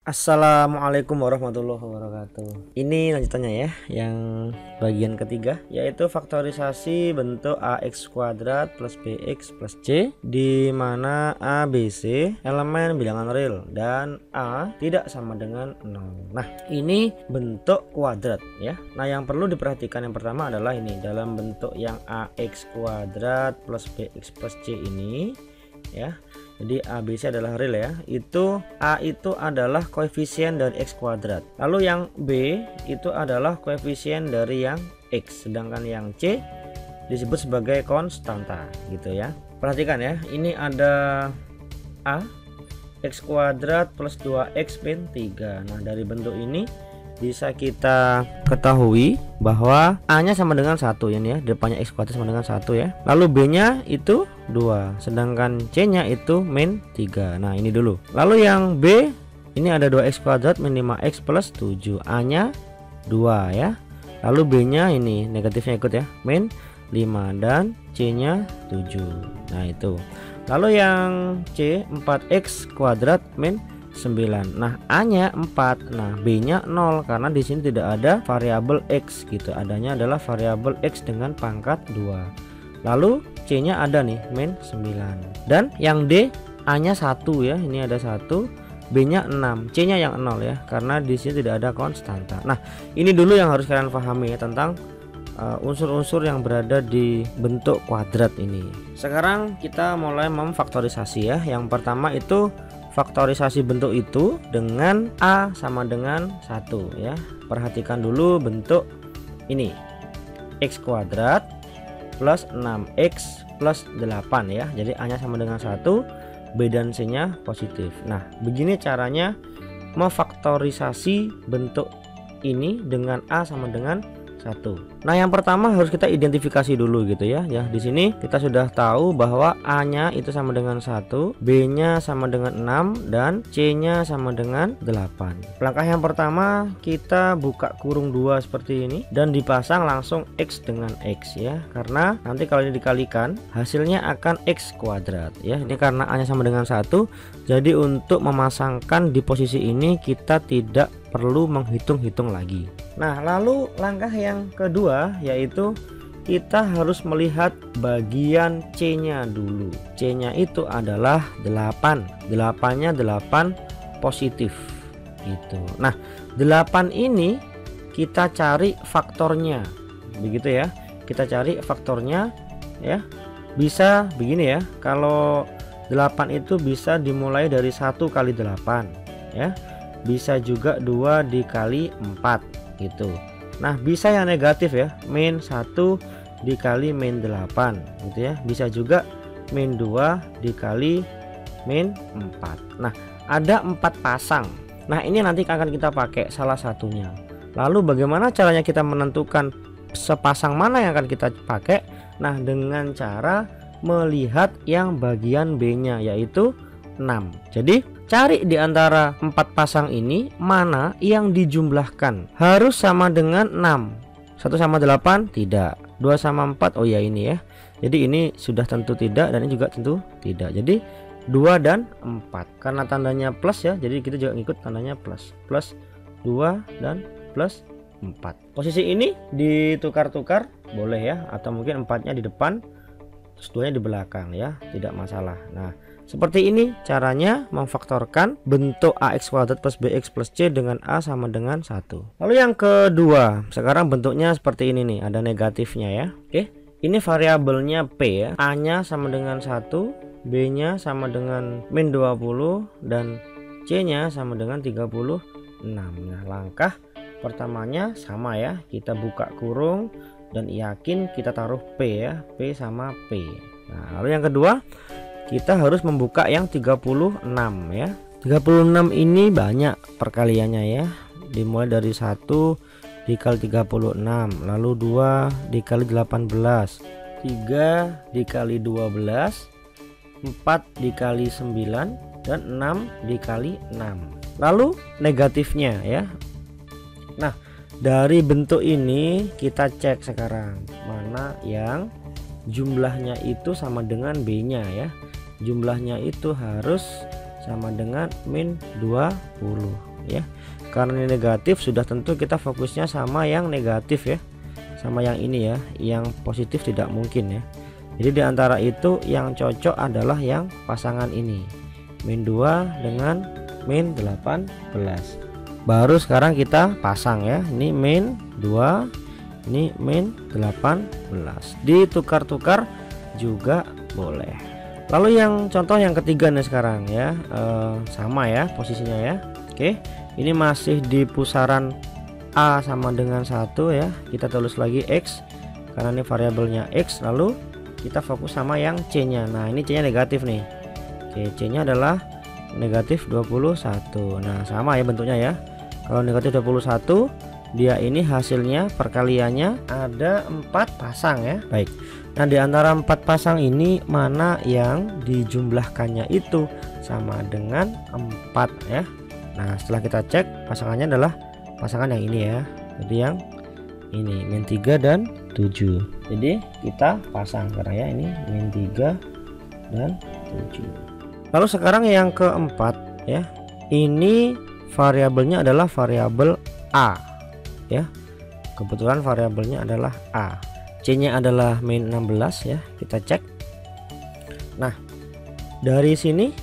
Assalamualaikum warahmatullahi wabarakatuh. Ini lanjutannya ya, yang bagian ketiga, yaitu faktorisasi bentuk ax kuadrat plus bx plus c, di mana a, b, c elemen bilangan real dan a tidak sama dengan 0. Nah, ini bentuk kuadrat ya. Nah, yang perlu diperhatikan yang pertama adalah ini, dalam bentuk yang ax kuadrat plus bx plus c ini ya. Jadi ABC adalah real ya. Itu A itu adalah koefisien dari X kuadrat. Lalu yang B itu adalah koefisien dari yang X. Sedangkan yang C disebut sebagai konstanta gitu ya. Perhatikan ya. Ini ada A X kuadrat plus 2X min 3. Nah, dari bentuk ini bisa kita ketahui bahwa A nya sama dengan 1 ini ya, depannya X kuadrat sama dengan 1 ya. Lalu B nya itu 2, sedangkan C nya itu min 3. Nah, ini dulu. Lalu yang B ini ada 2X kuadrat min 5X plus 7, A nya 2 ya. Lalu B nya ini negatifnya ikut ya, min 5 dan C nya 7. Nah, itu. Lalu yang C 4X kuadrat min 9. Nah, A-nya 4. Nah, B-nya 0 karena di sini tidak ada variabel X gitu. Adanya adalah variabel X dengan pangkat 2. Lalu C-nya ada nih, min 9. Dan yang D, A-nya 1 ya. Ini ada 1, B-nya 6, C-nya yang 0 ya. Karena di sini tidak ada konstanta. Nah, ini dulu yang harus kalian pahami ya, tentang unsur-unsur yang berada di bentuk kuadrat ini. Sekarang kita mulai memfaktorisasi ya. Yang pertama itu faktorisasi bentuk itu dengan A sama dengan 1 ya. Perhatikan dulu bentuk ini, X kuadrat plus 6X plus 8 ya. Jadi A nya sama dengan 1, B dan C nya positif. Nah, begini caranya memfaktorisasi bentuk ini dengan A sama dengan 1. Nah, yang pertama harus kita identifikasi dulu gitu ya. Ya, di sini kita sudah tahu bahwa A-nya itu sama dengan 1, B-nya sama dengan 6 dan C-nya sama dengan 8. Langkah yang pertama kita buka kurung 2 seperti ini dan dipasang langsung X dengan X ya. Karena nanti kalau ini dikalikan hasilnya akan X kuadrat ya. Ini karena A-nya sama dengan 1. Jadi untuk memasangkan di posisi ini kita tidak perlu menghitung-hitung lagi. Nah, lalu langkah yang kedua yaitu kita harus melihat bagian C-nya dulu. C-nya itu adalah 8. 8-nya 8 positif gitu. Nah, 8 ini kita cari faktornya. Begitu ya. Kita cari faktornya ya. Bisa begini ya. Kalau 8 itu bisa dimulai dari 1 kali 8 ya. Bisa juga 2 dikali 4 gitu. Nah, bisa yang negatif ya, min 1 dikali min 8 gitu ya. Bisa juga min 2 dikali min 4. Nah, ada 4 pasang. Nah, ini nanti akan kita pakai salah satunya. Lalu bagaimana caranya kita menentukan sepasang mana yang akan kita pakai? Nah, dengan cara melihat yang bagian B-nya yaitu 6. Jadi cari di antara 4 pasang ini mana yang dijumlahkan. Harus sama dengan 6. 1 sama 8 tidak. 2 sama 4 oh ya ini ya. Jadi ini sudah tentu tidak dan ini juga tentu tidak. Jadi 2 dan 4. Karena tandanya plus ya, jadi kita juga ngikut tandanya plus. Plus 2 dan plus 4. Posisi ini ditukar-tukar boleh ya, atau mungkin 4-nya di depan terus 2-nya di belakang ya, tidak masalah. Nah, seperti ini caranya memfaktorkan bentuk AX kuadrat plus BX plus C dengan A sama dengan 1. Lalu yang kedua, sekarang bentuknya seperti ini nih, ada negatifnya ya. Oke, ini variabelnya P ya. A nya sama dengan 1, B nya sama dengan min 20 dan C nya sama dengan 36. Nah, langkah pertamanya sama ya, kita buka kurung dan yakin kita taruh P ya, P sama P. Nah, lalu yang kedua kita harus membuka yang 36 ya. 36 ini banyak perkaliannya ya. Dimulai dari 1 dikali 36, lalu 2 dikali 18, 3 dikali 12, 4 dikali 9 dan 6 dikali 6. Lalu negatifnya ya. Nah, dari bentuk ini kita cek sekarang mana yang jumlahnya itu sama dengan B nya ya. Jumlahnya itu harus sama dengan min 20 ya. Karena ini negatif, sudah tentu kita fokusnya sama yang negatif ya, sama yang ini ya, yang positif tidak mungkin ya. Jadi diantara itu yang cocok adalah yang pasangan ini, min 2 dengan min 18. Baru sekarang kita pasang ya, ini min 2, ini min 18, ditukar-tukar juga boleh. Lalu yang contoh yang ketiga nih sekarang ya, sama ya posisinya ya. Oke, ini masih di pusaran A sama dengan 1 ya, kita tulis lagi X karena ini variabelnya X. Lalu kita fokus sama yang C nya. Nah ini C nya negatif nih. Oke, C nya adalah negatif 21. Nah sama ya bentuknya ya, kalau negatif 21 dia ini hasilnya perkaliannya ada 4 pasang ya. Baik, nah di antara 4 pasang ini mana yang dijumlahkannya itu sama dengan 4 ya. Nah setelah kita cek, pasangannya adalah pasangan yang ini ya, jadi yang ini min 3 dan 7. Jadi kita pasang sekarang ya, ini min 3 dan 7. Lalu sekarang yang keempat ya, ini variabelnya adalah variabel A ya, kebetulan variabelnya adalah A. C nya adalah min 16 ya, kita cek. Nah dari sini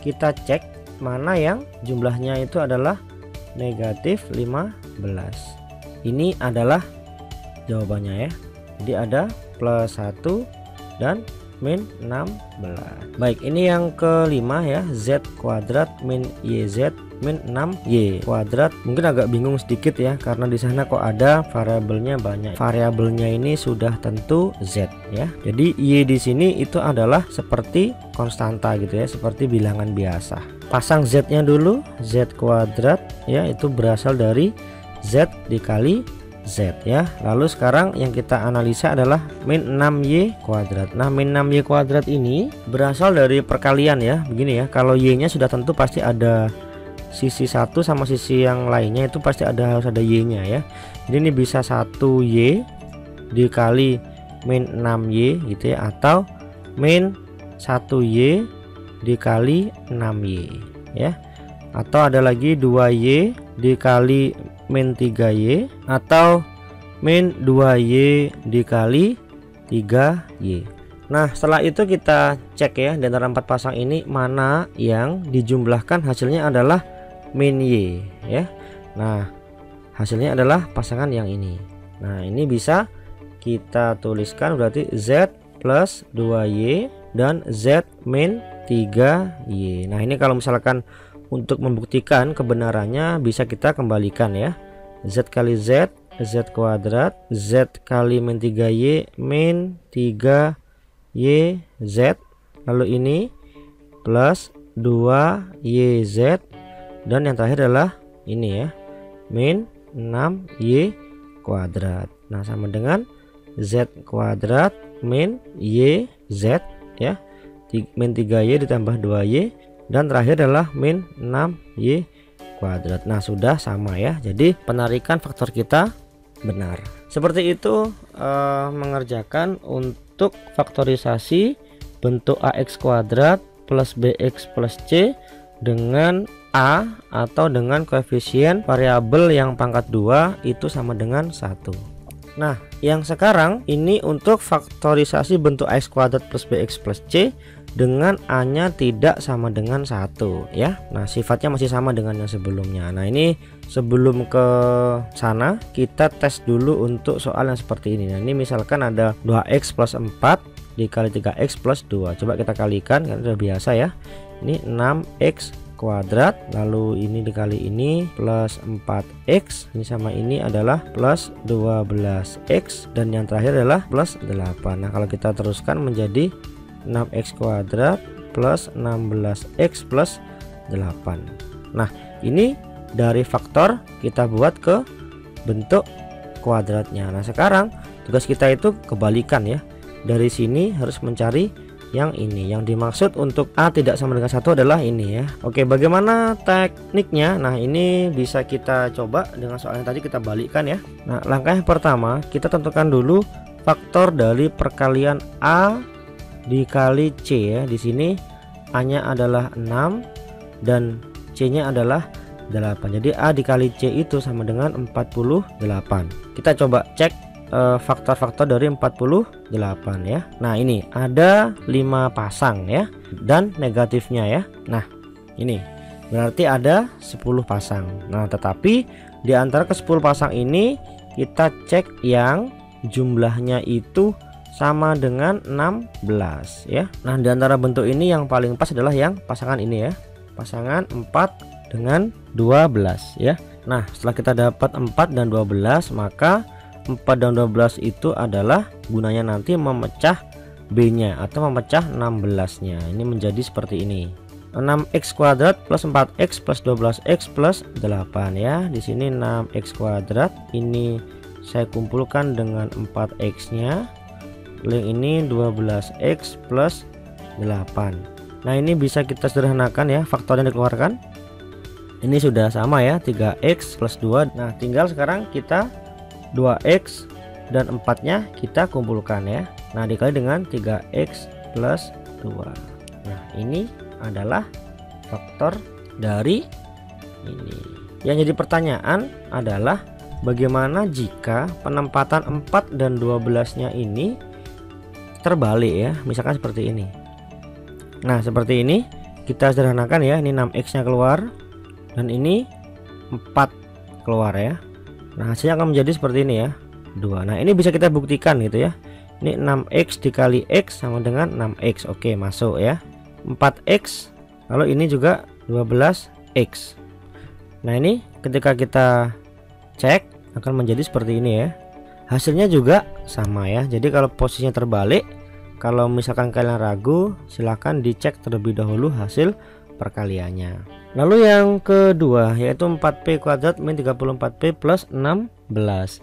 kita cek mana yang jumlahnya itu adalah negatif 15. Ini adalah jawabannya ya, jadi ada plus 1 dan min 16. Baik, ini yang kelima ya, z kuadrat min yz min 6y kuadrat. Mungkin agak bingung sedikit ya, karena di sana kok ada variabelnya banyak. Variabelnya ini sudah tentu z ya. Jadi y di sini itu adalah seperti konstanta gitu ya, seperti bilangan biasa. Pasang z-nya dulu, z kuadrat ya, itu berasal dari z dikali z ya. Lalu sekarang yang kita analisa adalah min 6y kuadrat. Nah min 6y kuadrat ini berasal dari perkalian ya, begini ya. Kalau y nya sudah tentu pasti ada sisi satu sama sisi yang lainnya, itu pasti harus ada y nya ya. Jadi ini bisa 1y dikali min 6y gitu ya, atau min 1y dikali 6y ya, atau ada lagi 2y dikali min 3y, atau min 2y dikali 3y. Nah setelah itu kita cek ya, di antara 4 pasang ini mana yang dijumlahkan hasilnya adalah min y ya. Nah hasilnya adalah pasangan yang ini. Nah ini bisa kita tuliskan berarti z plus 2y dan z min 3y. Nah ini kalau misalkan untuk membuktikan kebenarannya bisa kita kembalikan ya, z kali z, z kuadrat, z kali min 3y min 3y z, lalu ini plus 2yz, dan yang terakhir adalah ini ya, min 6y kuadrat. Nah sama dengan z kuadrat min yz ya, min 3y ditambah 2y, dan terakhir adalah min 6y kuadrat. Nah sudah sama ya, jadi penarikan faktor kita benar. Seperti itu mengerjakan untuk faktorisasi bentuk ax kuadrat plus bx plus c dengan a atau dengan koefisien variabel yang pangkat 2 itu sama dengan 1. Nah yang sekarang ini untuk faktorisasi bentuk ax kuadrat plus bx plus c dengan a nya tidak sama dengan 1 ya. Nah sifatnya masih sama dengan yang sebelumnya. Nah ini sebelum ke sana kita tes dulu untuk soal yang seperti ini. Nah ini misalkan ada 2x plus 4 dikali 3x plus 2. Coba kita kalikan, kan sudah biasa ya. Ini 6x kuadrat, lalu ini dikali ini plus 4x, ini sama ini adalah plus 12x, dan yang terakhir adalah plus 8. Nah kalau kita teruskan menjadi 6x kuadrat plus 16x plus 8. Nah ini dari faktor kita buat ke bentuk kuadratnya. Nah sekarang tugas kita itu kebalikan ya, dari sini harus mencari yang ini. Yang dimaksud untuk a tidak sama dengan 1 adalah ini ya. Oke, bagaimana tekniknya? Nah ini bisa kita coba dengan soal yang tadi kita balikkan ya. Nah langkah yang pertama kita tentukan dulu faktor dari perkalian a dikali c ya. Di sini a nya adalah 6 dan c nya adalah 8. Jadi A dikali C itu sama dengan 48. Kita coba cek faktor-faktor dari 48 ya. Nah, ini ada 5 pasang ya, dan negatifnya ya. Nah, ini berarti ada 10 pasang. Nah, tetapi di antara ke 10 pasang ini kita cek yang jumlahnya itu sama dengan 16 ya. Nah, di antara bentuk ini yang paling pas adalah yang pasangan ini ya. Pasangan 4 dengan 12 ya. Nah, setelah kita dapat 4 dan 12, maka 4 dan 12 itu adalah gunanya nanti memecah B-nya atau memecah 16-nya. Ini menjadi seperti ini. 6x kuadrat plus 4x plus 12x plus 8 ya. Di sini 6x kuadrat, ini saya kumpulkan dengan 4x-nya. Link ini 12x plus 8. Nah, ini bisa kita sederhanakan ya, faktornya dikeluarkan. Ini sudah sama ya, 3x plus 2. Nah, tinggal sekarang kita 2x dan 4-nya kita kumpulkan ya. Nah, dikali dengan 3x plus 2. Nah, ini adalah faktor dari ini. Yang jadi pertanyaan adalah bagaimana jika penempatan 4 dan 12-nya ini terbalik ya, misalkan seperti ini. Nah, seperti ini kita sederhanakan ya. Ini 6x-nya keluar dan ini 4 keluar ya. Nah, hasilnya akan menjadi seperti ini ya, 2. Nah, ini bisa kita buktikan gitu ya. Ini 6x dikali x sama dengan 6x. Oke, masuk ya. 4x, lalu ini juga 12x. Nah, ini ketika kita cek akan menjadi seperti ini ya. Hasilnya juga sama ya. Jadi kalau posisinya terbalik, kalau misalkan kalian ragu, silahkan dicek terlebih dahulu hasil perkaliannya. Lalu yang kedua yaitu 4p kuadrat min 34p plus 16.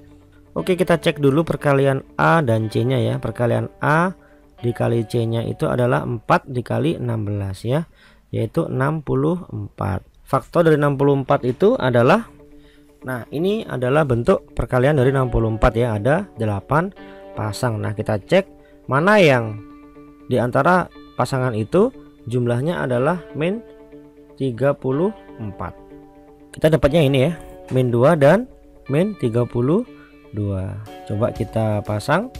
Oke, kita cek dulu perkalian A dan C nya ya. Perkalian A dikali C nya itu adalah 4 dikali 16 ya, yaitu 64. Faktor dari 64 itu adalah, nah ini adalah bentuk perkalian dari 64 ya, ada 8 pasang. Nah, kita cek mana yang di antara pasangan itu jumlahnya adalah min 34. Kita dapatnya ini ya, min 2 dan min 32. Coba kita pasang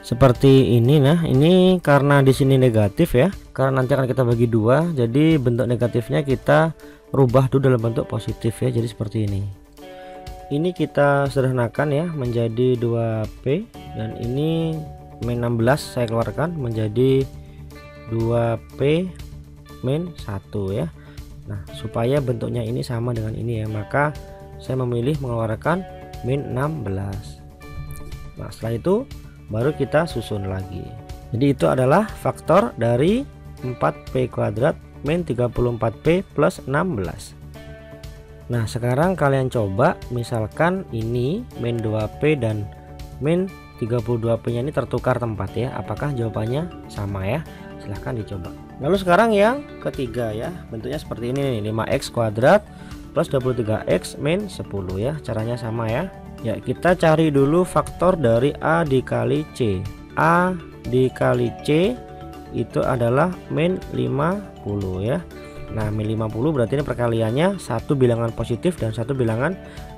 seperti ini. Nah, ini karena di sini negatif ya, karena nanti akan kita bagi 2, jadi bentuk negatifnya kita rubah dulu dalam bentuk positif ya, jadi seperti ini. Ini kita sederhanakan ya menjadi 2p, dan ini min 16 saya keluarkan menjadi 2p min 1 ya. Nah, supaya bentuknya ini sama dengan ini ya, maka saya memilih mengeluarkan min 16. Nah, setelah itu baru kita susun lagi. Jadi itu adalah faktor dari 4p kuadrat min 34p plus 16. Nah, sekarang kalian coba misalkan ini min 2p dan min 32p nya ini tertukar tempat ya, apakah jawabannya sama ya? Silahkan dicoba. Lalu sekarang yang ketiga ya, bentuknya seperti ini nih, 5x kuadrat plus 23x min 10 ya. Caranya sama ya. Ya, kita cari dulu faktor dari A dikali C. A dikali C itu adalah min 50 ya. Nah, min 50 berarti ini perkaliannya satu bilangan positif dan satu bilangan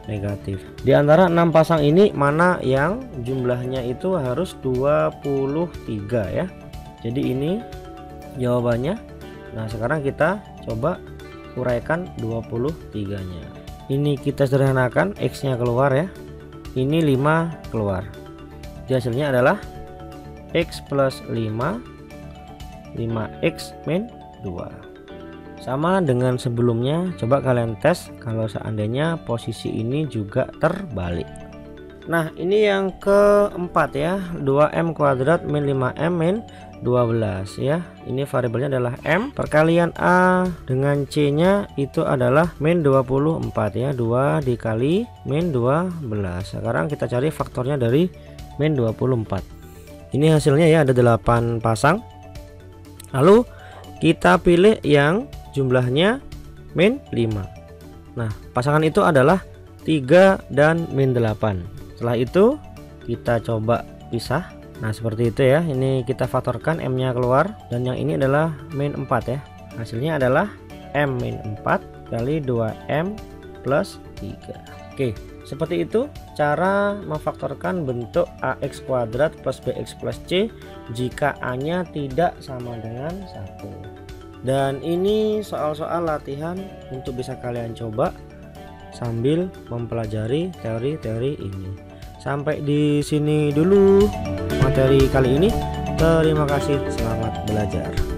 negatif. Di antara 6 pasang ini mana yang jumlahnya itu harus 23 ya. Jadi ini jawabannya. Nah, sekarang kita coba uraikan 23-nya. Ini kita sederhanakan, x-nya keluar ya. Ini 5 keluar. Jadi hasilnya adalah x plus 5, 5x min 2. Sama dengan sebelumnya, coba kalian tes kalau seandainya posisi ini juga terbalik. Nah, ini yang keempat ya, 2m kuadrat min 5m min 12 ya. Ini variabelnya adalah m. Perkalian A dengan C nya itu adalah min 24 ya, 2 dikali min 12. Sekarang kita cari faktornya dari min 24. Ini hasilnya ya, ada 8 pasang. Lalu kita pilih yang jumlahnya min 5. Nah, pasangan itu adalah 3 dan min 8. Setelah itu kita coba pisah. Nah, seperti itu ya. Ini kita faktorkan, m nya keluar, dan yang ini adalah min 4 ya. Hasilnya adalah m min 4 kali 2m plus 3. Oke, seperti itu cara memfaktorkan bentuk ax kuadrat plus bx plus c jika a nya tidak sama dengan 1. Dan ini soal-soal latihan untuk bisa kalian coba sambil mempelajari teori-teori ini. Sampai di sini dulu materi kali ini. Terima kasih, selamat belajar.